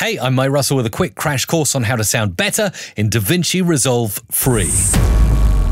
Hey, I'm Mike Russell with a quick crash course on how to sound better in DaVinci Resolve Free.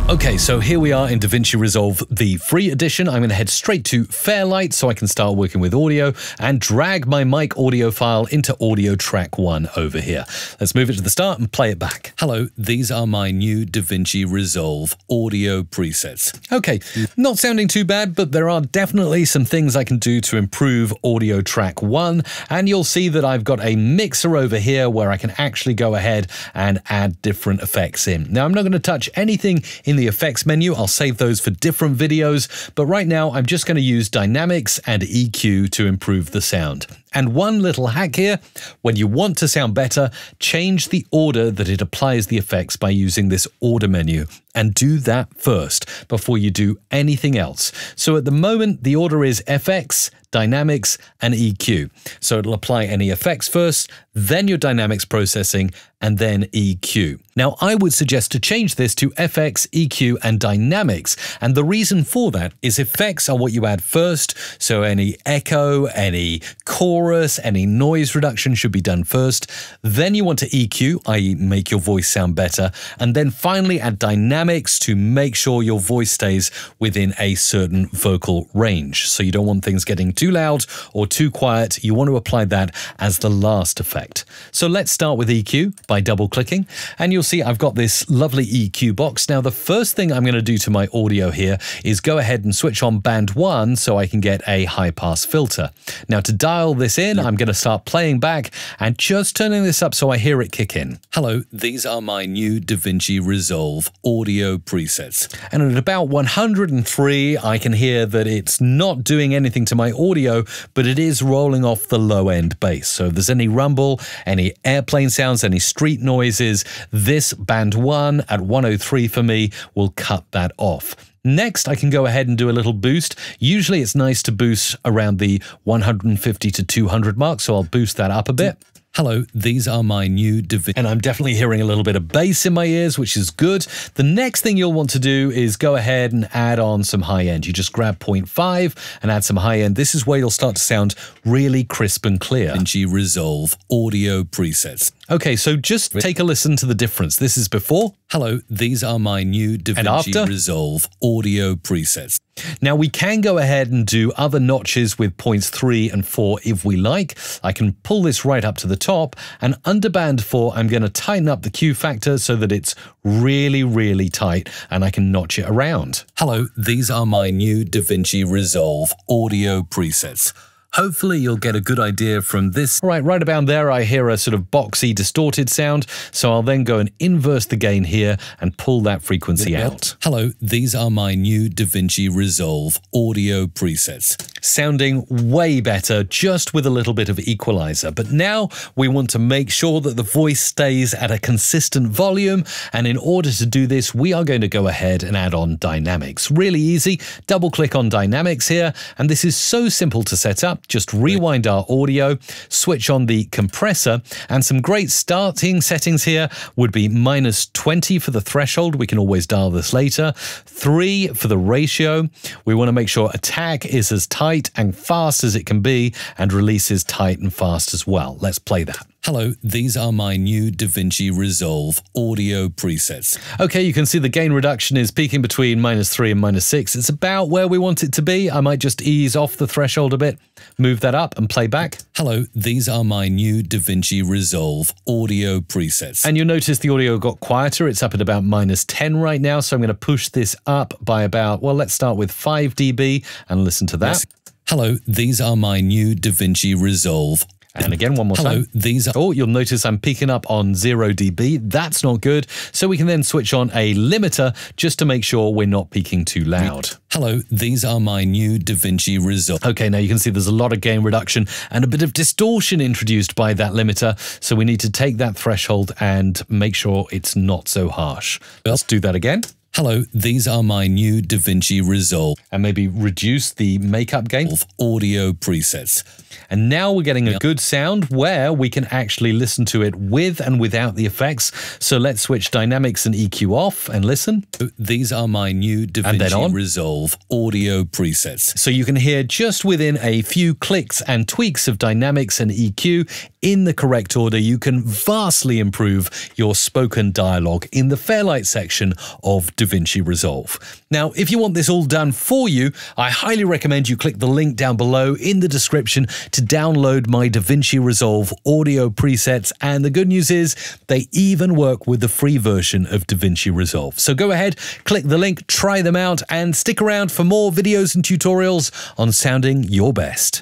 Okay, so here we are in DaVinci Resolve, the free edition. I'm going to head straight to Fairlight so I can start working with audio and drag my mic audio file into audio track 1 over here. Let's move it to the start and play it back. Hello, these are my new DaVinci Resolve audio presets. Okay, not sounding too bad, but there are definitely some things I can do to improve audio track 1, and you'll see that I've got a mixer over here where I can actually go ahead and add different effects in. Now, I'm not going to touch anything in the effects menu. I'll save those for different videos, but right now I'm just going to use dynamics and EQ to improve the sound. And one little hack here, when you want to sound better, change the order that it applies the effects by using this order menu, and do that first before you do anything else. So at the moment, the order is FX, dynamics, and EQ. So it'll apply any effects first, then your dynamics processing, and then EQ. Now, I would suggest to change this to FX, EQ, and dynamics. And the reason for that is effects are what you add first. So any echo, any chorus, any noise reduction should be done first. Then you want to EQ, i.e. make your voice sound better. And then finally add dynamics to make sure your voice stays within a certain vocal range. So you don't want things getting too loud or too quiet. You want to apply that as the last effect. So let's start with EQ by double-clicking, and you'll see I've got this lovely EQ box. Now, the first thing I'm going to do to my audio here is go ahead and switch on band 1 so I can get a high-pass filter. Now, to dial this in, I'm going to start playing back and just turning this up so I hear it kick in. Hello, these are my new DaVinci Resolve audio presets. And at about 103, I can hear that it's not doing anything to my audio, but it is rolling off the low-end bass. So if there's any rumble, any airplane sounds, any street noises, this band 1 at 103 for me will cut that off. Next, I can go ahead and do a little boost. Usually it's nice to boost around the 150 to 200 mark, so I'll boost that up a bit. Hello, these are my new DaVinci. And I'm definitely hearing a little bit of bass in my ears, which is good. The next thing you'll want to do is go ahead and add on some high end. You just grab 0.5 and add some high end. This is where you'll start to sound really crisp and clear. DaVinci Resolve audio presets. Okay, so just take a listen to the difference. This is before. Hello, these are my new DaVinci Resolve audio presets. Now, we can go ahead and do other notches with points 3 and 4 if we like. I can pull this right up to the top, and under band 4, I'm going to tighten up the Q factor so that it's really, really tight, and I can notch it around. Hello, these are my new DaVinci Resolve audio presets. Hopefully you'll get a good idea from this. All right about there, I hear a sort of boxy, distorted sound, so I'll then go and inverse the gain here and pull that frequency out. Hello, these are my new DaVinci Resolve audio presets. Sounding way better just with a little bit of equalizer. But now we want to make sure that the voice stays at a consistent volume, and in order to do this, we are going to go ahead and add on dynamics. Really easy. Double-click on dynamics here, and this is so simple to set up. Just rewind our audio, switch on the compressor, and some great starting settings here would be -20 for the threshold. We can always dial this later. 3 for the ratio. We want to make sure attack is as tight and fast as it can be, and release is tight and fast as well. Let's play that. Hello, these are my new DaVinci Resolve audio presets. Okay, you can see the gain reduction is peaking between -3 and -6. It's about where we want it to be. I might just ease off the threshold a bit, move that up and play back. Hello, these are my new DaVinci Resolve audio presets. And you'll notice the audio got quieter. It's up at about -10 right now, so I'm going to push this up by about, well, let's start with 5 dB and listen to that. Yes. Hello, these are my new DaVinci Resolve. And again, one more time. Oh, you'll notice I'm peaking up on 0 dB. That's not good. So we can then switch on a limiter just to make sure we're not peaking too loud. Hello, these are my new DaVinci Resolve. Okay, now you can see there's a lot of gain reduction and a bit of distortion introduced by that limiter. So we need to take that threshold and make sure it's not so harsh. Let's do that again. Hello, these are my new DaVinci Resolve. And maybe reduce the makeup gain of audio presets. And now we're getting a good sound where we can actually listen to it with and without the effects. So let's switch dynamics and EQ off and listen. These are my new DaVinci Resolve audio presets. So you can hear just within a few clicks and tweaks of dynamics and EQ in the correct order, you can vastly improve your spoken dialogue in the Fairlight section of DaVinci Resolve. Now, if you want this all done for you, I highly recommend you click the link down below in the description to download my DaVinci Resolve audio presets. And the good news is they even work with the free version of DaVinci Resolve. So go ahead, click the link, try them out, and stick around for more videos and tutorials on sounding your best.